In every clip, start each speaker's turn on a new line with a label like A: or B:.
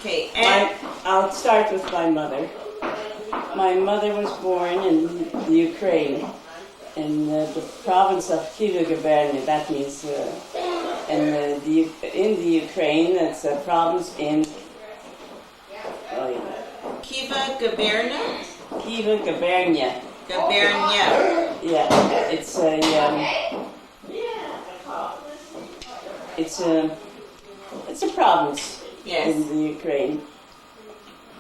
A: Okay, and
B: I'll start with my mother. My mother was born in the Ukraine, in the province of Kiev-Gubernia. That means in the Ukraine. It's a province in
A: Kiva-Gubernia?
B: Kiev-Gubernia.
A: Gubernia.
B: Yeah, it's a province
A: Yes.
B: in the Ukraine.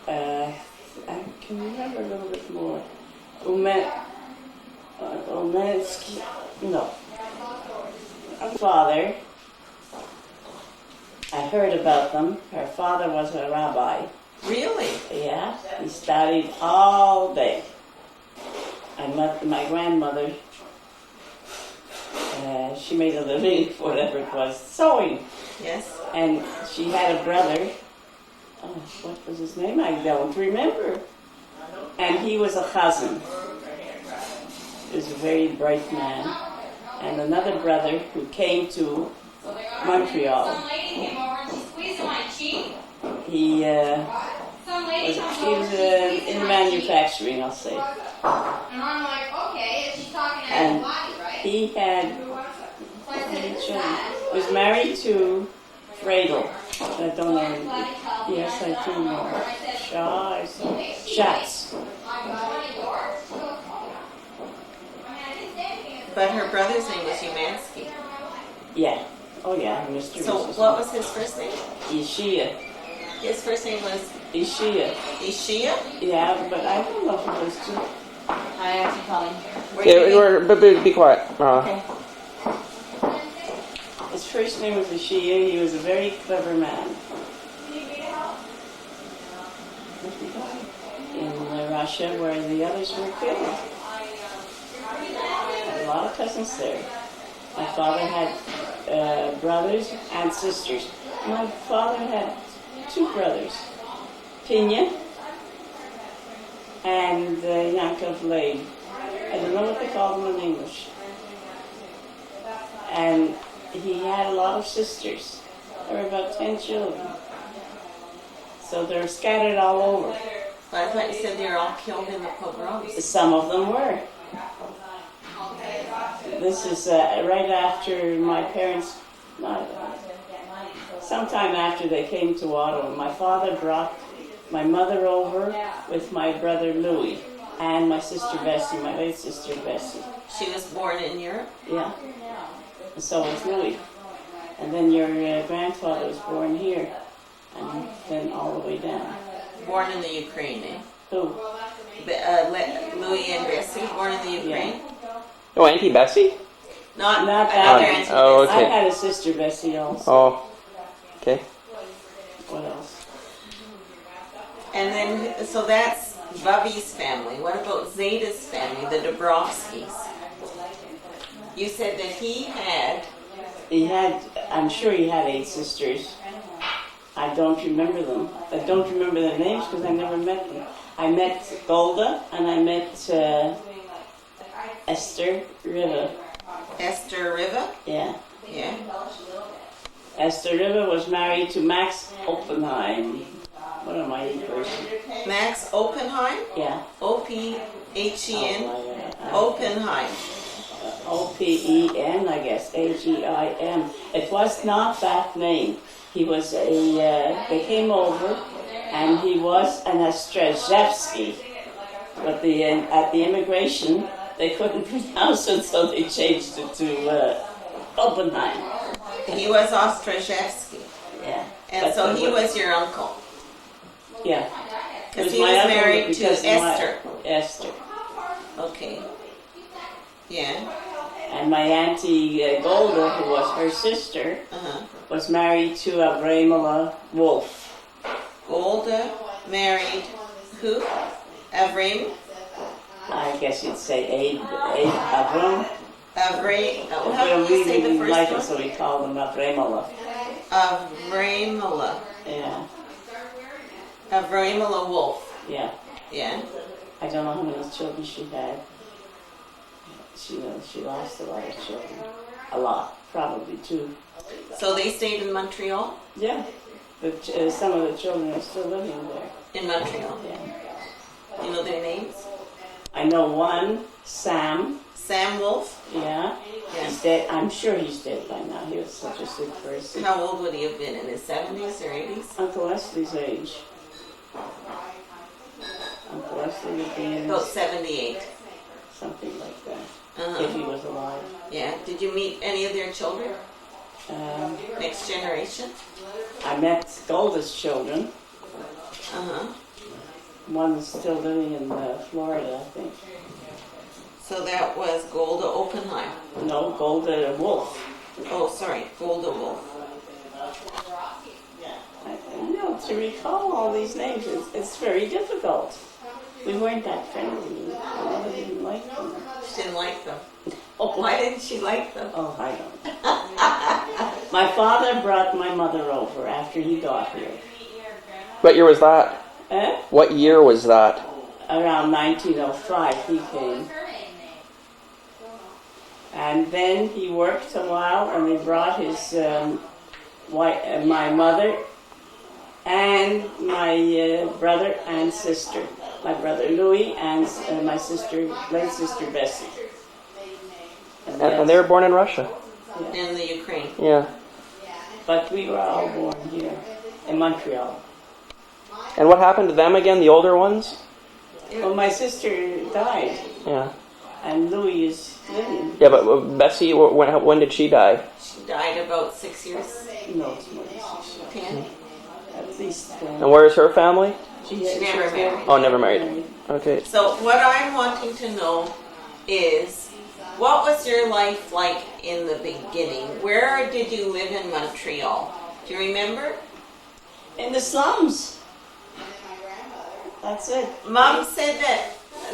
B: I can remember a little bit more. Umensky, no. Her father, I heard about them. Her father was a rabbi.
A: Really?
B: Yeah, he studied all day. I met my grandmother. She made a living, whatever it was, sewing.
A: Yes.
B: And she had a brother. Oh, what was his name? I don't remember. And he was a chazan. He was a very bright man. And another brother who came to Montreal. He was in manufacturing, I'll say.
C: And I'm like, okay, she's talking
B: And
C: body, right?
B: he had was married to Fradel. I don't know. Yes, I do know. Schatz.
A: But her brother's name was Umansky.
B: Yeah. Oh yeah, Mr.
A: So what was his first name?
B: Ishia.
A: His first name was
B: Ishia.
A: Ishia?
B: Yeah, but I don't know if it was too.
A: I have to call him.
D: Be quiet.
A: Okay.
B: His first name was Ishia. He was a very clever man. In Russia, where the others were killed. Had a lot of cousins there. My father had brothers and sisters. My father had two brothers, Pinya and Yankov Leib. I don't know what they call them in English. And he had a lot of sisters. There were about 10 children. So they're scattered all over.
A: But I thought you said they were all killed in the pogroms.
B: Some of them were. This is right after my parents, sometime after they came to Ottawa. My father brought my mother over with my brother Louis and my sister Bessie, my late sister Bessie.
A: She was born in Europe?
B: Yeah. And so was Louis. And then your grandfather was born here. And then all the way down.
A: Born in the Ukraine, eh?
B: Who?
A: Louis and Bessie, born in the Ukraine?
D: Oh, Auntie Bessie?
A: Not
B: that
A: Auntie
D: Oh,
A: Bessie.
D: okay.
B: I had a sister Bessie also.
D: Oh, okay.
B: What else?
A: And then, so that's Bubby's family. What about Zeta's family, the Dabrowskis? You said that he had...
B: I'm sure he had 8 sisters. I don't remember them. I don't remember their names because I never met them. I met Golda and I met Esther Riva.
A: Esther Riva?
B: Yeah.
A: Yeah.
B: Esther Riva was married to Max Oppenheim. What am I person?
A: Max Oppenheim?
B: Yeah.
A: O-P-H-E-N? Oppenheim.
B: O-P-E-N, I guess. A-G-I-M. It was not that name. He was they came over and he was an Ostrozhevsky. But at the immigration, they couldn't pronounce it, so they changed it to Oppenheim.
A: He was Ostrozhevsky.
B: Yeah.
A: And
B: But
A: so he was your uncle.
B: Yeah.
A: Because he
B: my
A: was
B: uncle
A: married to
B: because
A: Esther.
B: Esther.
A: Okay. Yeah.
B: And my auntie Golda, who was her sister,
A: Uh-huh.
B: was married to Avramela Wolf.
A: Golda married who? Avram?
B: I guess you'd say Avram.
A: How do
B: We
A: you say the
B: didn't like it,
A: first
B: so we called him Avramela.
A: one? Avramela.
B: Yeah,
A: Avramela Wolf.
B: yeah.
A: Yeah.
B: I don't know how many children she had. She lost a lot of children. A lot, probably 2.
A: So they stayed in Montreal?
B: Yeah. some of the children are still living there.
A: In Montreal.
B: Yeah.
A: You know their names?
B: I know one, Sam.
A: Sam Wolf.
B: Yeah.
A: Yes.
B: He's dead. I'm sure he's dead by now. He was such a sick person.
A: How old would he have been? In his 70s or 80s?
B: Uncle Leslie's age. Uncle Leslie would be in
A: About 78.
B: something like that,
A: Uh-huh.
B: if he was alive.
A: Yeah. Did you meet any of their children? Next generation?
B: I met Golda's children.
A: Uh-huh.
B: One is still living in Florida, I think.
A: So that was Golda Oppenheim.
B: No, Golda Wolf.
A: Oh, sorry, Golda Wolf.
B: To recall all these names, it's very difficult. We weren't that friendly. I didn't like them.
A: She didn't like them.
B: Oh,
A: Why didn't she like them?
B: Oh, I don't. My father brought my mother over after he got here.
D: What year was that?
B: Eh?
D: What year was that?
B: Around 1905 he came. And then he worked a while and they brought his my mother and my brother and sister. My brother Louis and my late sister Bessie.
D: And they were born in Russia.
A: In the Ukraine.
D: Yeah.
B: But we were all born here in Montreal.
D: And what happened to them again, the older ones?
B: Well, my sister died
D: Yeah.
B: and Louis is living.
D: Yeah, but Bessie, when did she die?
A: She died about 6 years.
B: No, it's more than 6 years.
A: 10.
B: At least.
D: And where is her family?
A: She never married.
D: Oh, never married. Okay.
A: So what I'm wanting to know is, what was your life like in the beginning? Where did you live in Montreal? Do you remember?
B: In the slums. That's it.
A: Mom said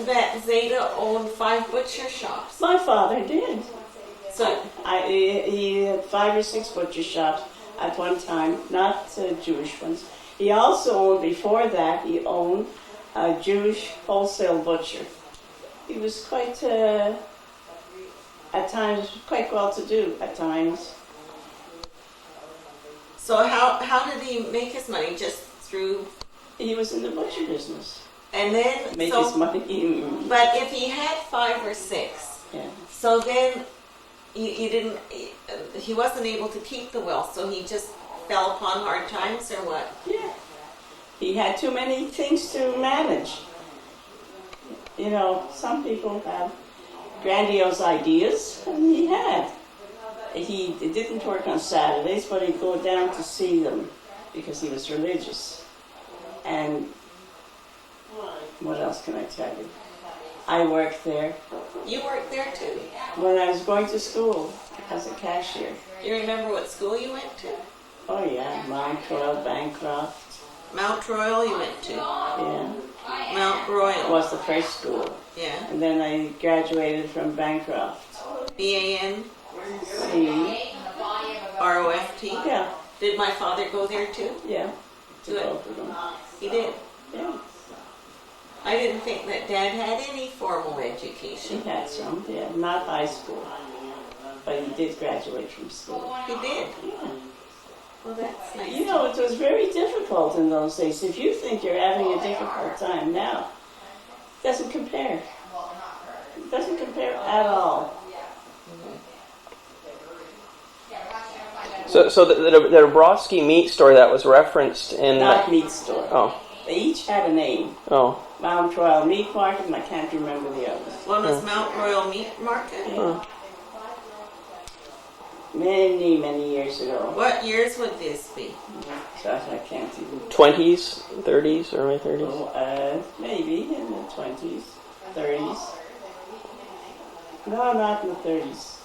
A: that Zeta owned 5 butcher shops.
B: My father did.
A: So
B: He had 5 or 6 butcher shops at one time, not Jewish ones. He also owned, before that, he owned a Jewish wholesale butcher. He was quite, at times, quite well-to-do at times.
A: So how did he make his money? Just through,
B: He was in the butcher business.
A: and then
B: Make
A: so.
B: his money.
A: But if he had 5 or 6,
B: Yeah.
A: so then you didn't. He wasn't able to keep the wealth, so he just fell upon hard times, or what?
B: Yeah. He had too many things to manage. You know, some people have grandiose ideas, and he had. He didn't work on Saturdays, but he'd go down to see them because he was religious. And what else can I tell you? I worked there
A: You worked there too.
B: when I was going to school as a cashier.
A: You remember what school you went to?
B: Oh yeah, Montreal, Bancroft.
A: Mount Royal you went to.
B: Yeah,
A: Mount
B: it
A: Royal.
B: was the first school.
A: Yeah.
B: And then I graduated from Bancroft.
A: BAN,
B: See?
A: ROFT.
B: Yeah,
A: Did my father go there too?
B: yeah. To
A: Good.
B: both of them.
A: He did.
B: Yeah,
A: I didn't think that Dad had any formal
B: she
A: education.
B: had some. Yeah, not high school, but he did graduate from school.
A: He did.
B: Yeah.
A: Well, that's nice.
B: You know, it was very difficult in those days. If you think you're having a difficult time now, it doesn't compare. It doesn't compare at all.
D: So the Dabrowski meat store that was referenced in
B: Not meat store.
D: oh
B: They each had a name.
D: oh
B: Mount Royal Meat Market, and I can't remember the others.
A: One was Mount Royal Meat Market.
B: Yeah. Many, many years ago.
A: What years would this be?
B: Gosh, I can't even.
D: 20s, 30s, early 30s.
B: Oh, maybe in the 20s, 30s. No, not in the 30s.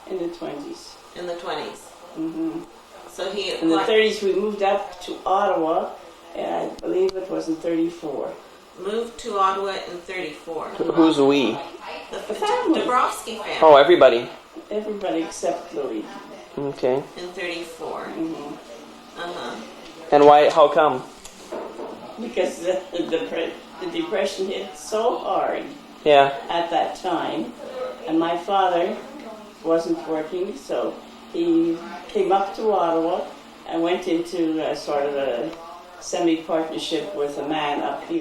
B: In the 20s.
A: In the 20s.
B: Hmm.
A: So he
B: In the
A: applied-
B: 30s, we moved up to Ottawa, and I believe it was in 34.
A: moved to Ottawa in 34.
D: Who's we?
A: The
B: family.
A: Dabrowski family
D: Oh, everybody.
B: Everybody except Louis.
D: Okay.
A: in 34.
B: Hmm.
A: Uh-huh.
D: And why? How come?
B: Because the depression hit so hard
D: Yeah.
B: at that time, and my father wasn't working, so he came up to Ottawa I went into sort of a semi-partnership with a man up here.